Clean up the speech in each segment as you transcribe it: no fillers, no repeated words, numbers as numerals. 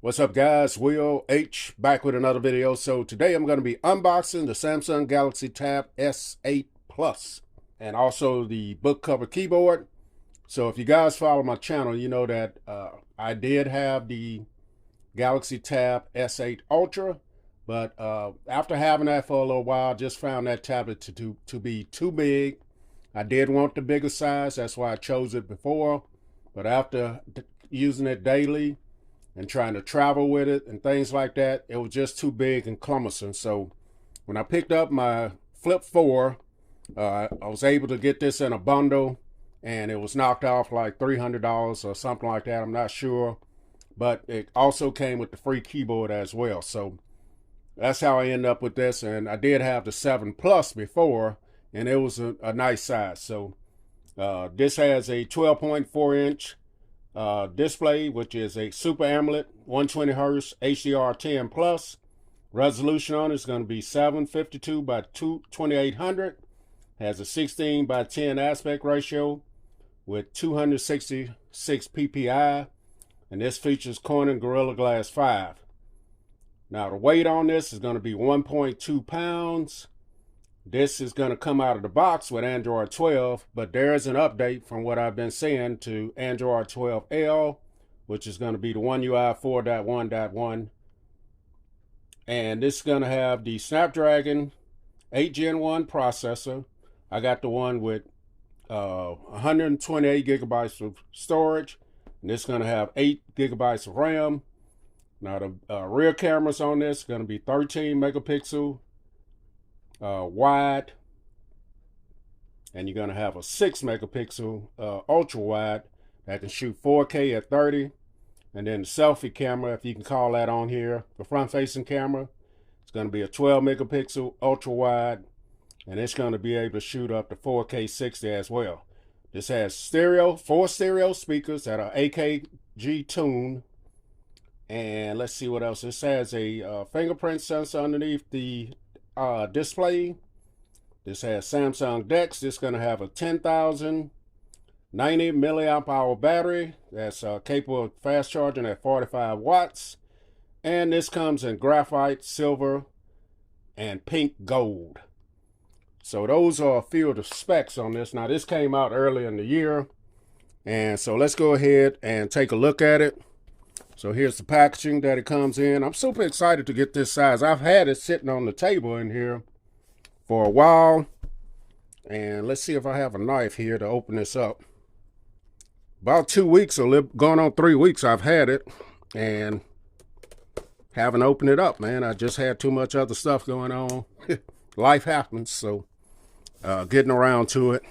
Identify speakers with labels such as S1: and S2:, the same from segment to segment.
S1: What's up, guys? Will H back with another video. So today I'm going to be unboxing the Samsung Galaxy Tab S8 Plus and also the book cover keyboard. So if you guys follow my channel, you know that I did have the Galaxy Tab S8 Ultra, but after having that for a little while, I just found that tablet to be too big. I did want the bigger size, that's why I chose it before, but after using it daily and trying to travel with it and things like that, it was just too big and cumbersome. So when I picked up my Flip 4, I was able to get this in a bundle, and it was knocked off like $300 or something like that. I'm not sure, but it also came with the free keyboard as well. So that's how I ended up with this. And I did have the 7 Plus before, and it was a nice size. So this has a 12.4-inch display, which is a Super AMOLED 120 Hz HDR10 Plus. Resolution on it is going to be 752 by 2800. Has a 16 by 10 aspect ratio with 266 ppi, and this features Corning Gorilla Glass 5. Now the weight on this is going to be 1.2 pounds. This is going to come out of the box with Android 12, but there is an update from what I've been seeing to Android 12L, which is going to be the One UI 4.1.1. And this is going to have the Snapdragon 8 Gen 1 processor. I got the one with 128 gigabytes of storage, and this is going to have 8 gigabytes of RAM. Now the rear cameras on this are going to be 13 megapixel wide, and you're going to have a 6 megapixel ultra wide that can shoot 4K at 30. And then the selfie camera, if you can call that on here, the front facing camera, it's going to be a 12 megapixel ultra wide, and it's going to be able to shoot up to 4K 60 as well. This has 4 stereo speakers that are AKG tuned. And let's see what else. This has a fingerprint sensor underneath the display. This has Samsung DeX. This is going to have a 10,090 milliamp hour battery that's capable of fast charging at 45 watts. And this comes in graphite, silver, and pink gold. So those are a few of the specs on this. Now this came out earlier in the year, and so let's go ahead and take a look at it. So here's the packaging that it comes in. I'm super excited to get this size. I've had it sitting on the table in here for a while. And let's see if I have a knife here to open this up. About 2 weeks, or going on 3 weeks, I've had it and haven't opened it up, man. I just had too much other stuff going on. Life happens, so getting around to it.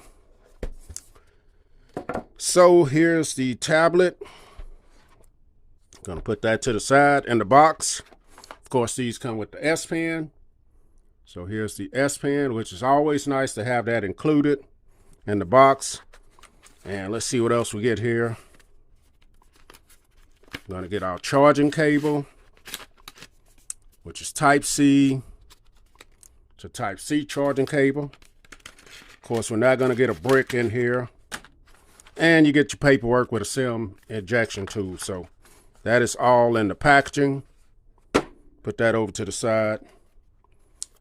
S1: So here's the tablet. Gonna put that to the side in the box. Of course, these come with the S Pen. So here's the S Pen, which is always nice to have that included in the box. And let's see what else we get here. Gonna get our charging cable, which is Type-C. It's a Type-C charging cable. Of course, we're not gonna get a brick in here. And you get your paperwork with a SIM ejection tool. So that is all in the packaging. Put that over to the side.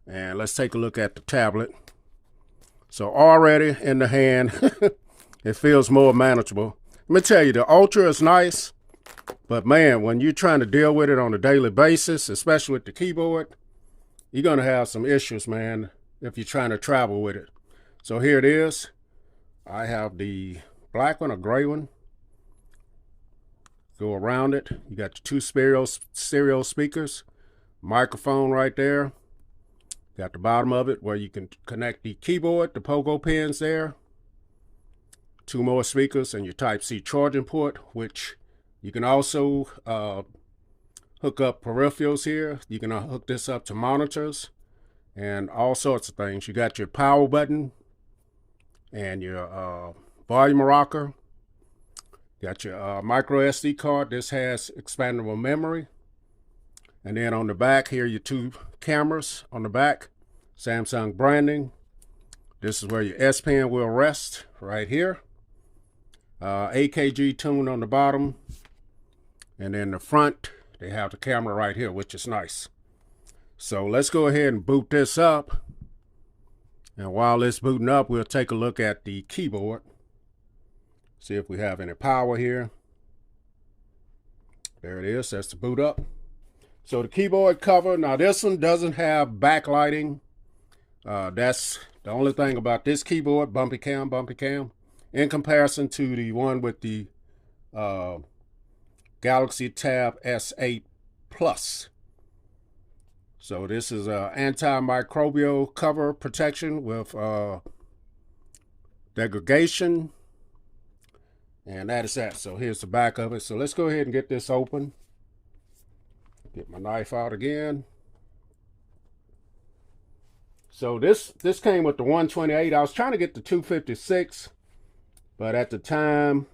S1: And let's take a look at the tablet. So already in the hand, it feels more manageable. Let me tell you, the Ultra is nice, but man, when you're trying to deal with it on a daily basis, especially with the keyboard, you're gonna have some issues, man, if you're trying to travel with it. So here it is. I have the black one or gray one. Go around it. You got your 2 stereo speakers, microphone right there. Got the bottom of it where you can connect the keyboard, the pogo pins there. 2 more speakers and your Type-C charging port, which you can also hook up peripherals here. You can hook this up to monitors and all sorts of things. You got your power button and your volume rocker. Got your micro SD card. This has expandable memory. And then on the back here, your 2 cameras on the back, Samsung branding. This is where your S Pen will rest, right here. AKG tune on the bottom. And then the front, They have the camera right here, which is nice. So let's go ahead and boot this up. And while it's booting up, we'll take a look at the keyboard. See if we have any power here. There it is. That's the boot up. So the keyboard cover. Now this one doesn't have backlighting. That's the only thing about this keyboard. Bumpy cam. In comparison to the one with the Galaxy Tab S8 Plus. So this is antimicrobial cover protection with degradation. And that is that. So here's the back of it. So let's go ahead and get this open. Get my knife out again. So this came with the 128. I was trying to get the 256, but at the time,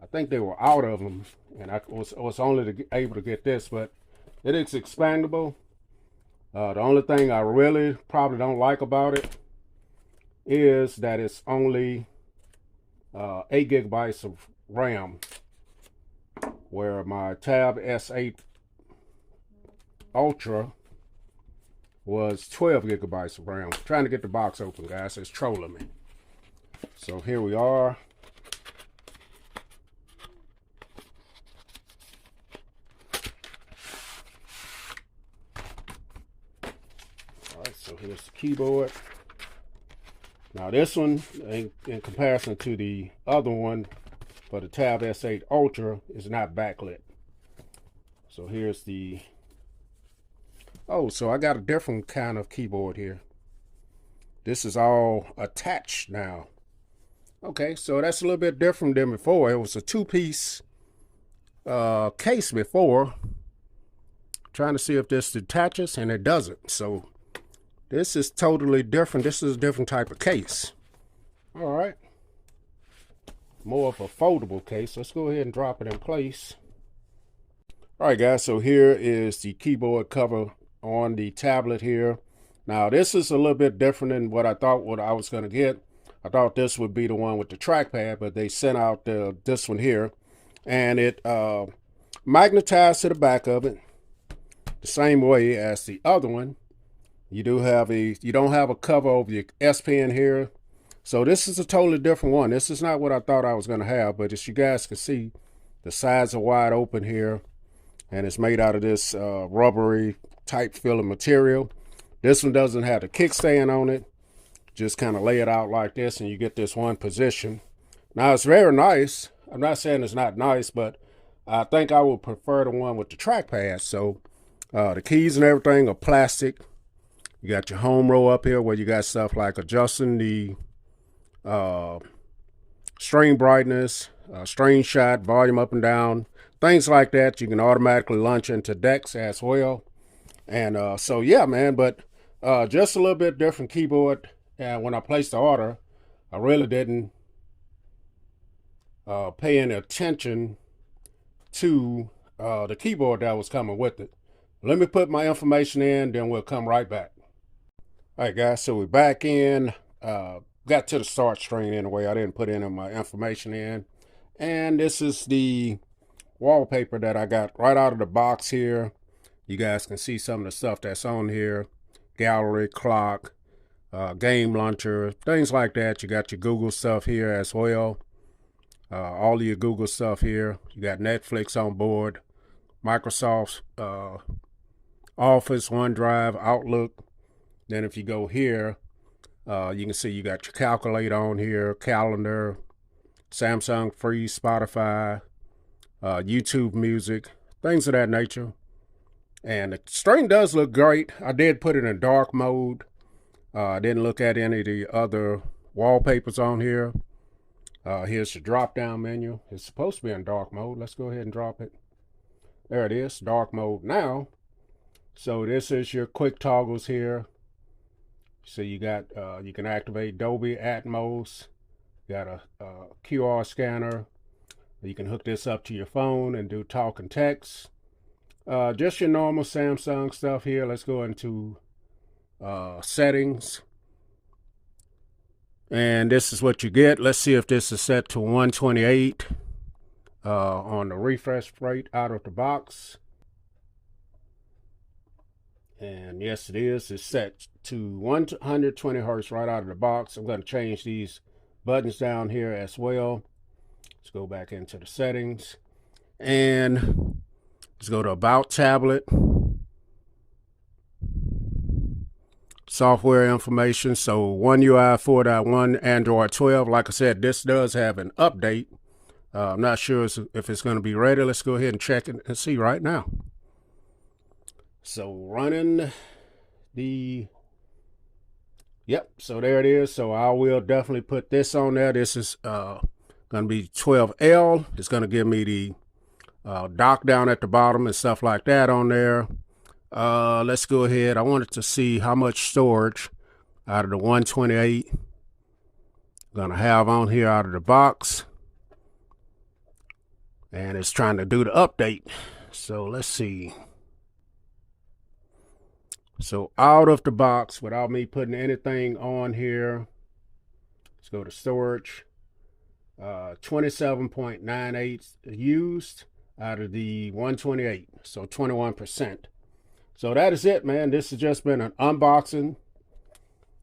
S1: I think they were out of them, and I was only able to get this, but it is expandable. The only thing I really probably don't like about it is that it's only 8 gigabytes of RAM, where my Tab S8 Ultra was 12 gigabytes of RAM. I'm trying to get the box open, guys. It's trolling me. So here we are. Alright, so here's the keyboard. Now this one, in comparison to the other one for the Tab S8 Ultra, is not backlit. So here's the... Oh, so I got a different kind of keyboard here. This is all attached now. Okay, so that's a little bit different than before. It was a two-piece case before. Trying to see if this detaches, and it doesn't. So this is totally different. This is a different type of case. All right. More of a foldable case. Let's go ahead and drop it in place. All right, guys, so here is the keyboard cover on the tablet here. Now this is a little bit different than what I thought I was going to get. I thought this would be the one with the trackpad, but they sent out this one here, and it magnetized to the back of it the same way as the other one. You don't have a cover over your S Pen here. So this is a totally different one. This is not what I thought I was going to have, but as you guys can see, the sides are wide open here, and it's made out of this rubbery type feeling material. This one doesn't have the kickstand on it. Just kind of lay it out like this, and you get this one position. Now it's very nice. I'm not saying it's not nice, but I think I would prefer the one with the trackpad. So the keys and everything are plastic. You got your home row up here where you got stuff like adjusting the string brightness, string shot, volume up and down, things like that. You can automatically launch into decks as well. And so yeah, man, but just a little bit different keyboard. And when I placed the order, I really didn't pay any attention to the keyboard that was coming with it. Let me put my information in, then we'll come right back. All right, guys, so we're back in. Got to the start screen anyway. I didn't put any of my information in. And this is the wallpaper that I got right out of the box here. You guys can see some of the stuff that's on here. Gallery, clock, game launcher, things like that. You got your Google stuff here as well. All of your Google stuff here. You got Netflix on board, Microsoft Office, OneDrive, Outlook. Then if you go here, you can see you got your calculator on here, calendar, Samsung Free, Spotify, YouTube Music, things of that nature. And the screen does look great. I did put it in dark mode. I didn't look at any of the other wallpapers on here. Here's the drop down menu. It's supposed to be in dark mode. Let's go ahead and drop it. There it is, dark mode now. So this is your quick toggles here. So you got, you can activate Dolby Atmos. You got a QR scanner. You can hook this up to your phone and do talk and text. Just your normal Samsung stuff here. Let's go into settings. And this is what you get. Let's see if this is set to 128. on the refresh rate out of the box. And yes, it is. It's set to 120 hertz right out of the box. I'm going to change these buttons down here as well. Let's go back into the settings. And let's go to About Tablet. Software information. So One UI 4.1, Android 12. Like I said, this does have an update. I'm not sure if it's going to be ready. Let's go ahead and check it and see right now. So running the, yep, so there it is. So I will definitely put this on there. This is going to be 12L. It's going to give me the dock down at the bottom and stuff like that on there. Let's go ahead. I wanted to see how much storage out of the 128 I'm going to have on here out of the box. And it's trying to do the update. So let's see. So out of the box, without me putting anything on here, let's go to storage. 27.98 used out of the 128, so 21%. So that is it, man. This has just been an unboxing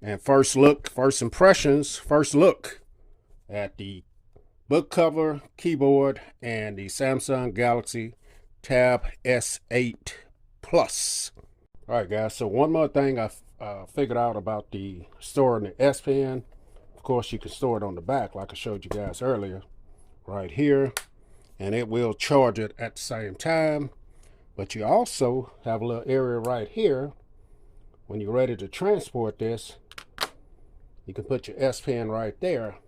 S1: and first look at the book cover, keyboard, and the Samsung Galaxy Tab S8 Plus. All right, guys, so one more thing I figured out about the storing the S Pen. Of course, you can store it on the back like I showed you guys earlier, right here, and it will charge it at the same time. But you also have a little area right here. When you're ready to transport this, you can put your S Pen right there.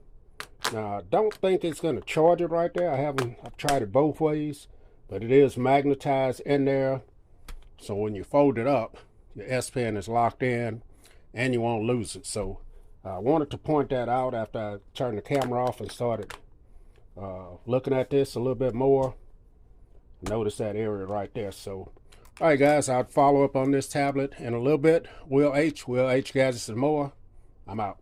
S1: Now, I don't think it's going to charge it right there. I've tried it both ways, but it is magnetized in there. So when you fold it up, your S Pen is locked in and you won't lose it. So I wanted to point that out after I turned the camera off and started looking at this a little bit more. Notice that area right there. So, all right, guys, I'll follow up on this tablet in a little bit. Will H Gadgets and More. I'm out.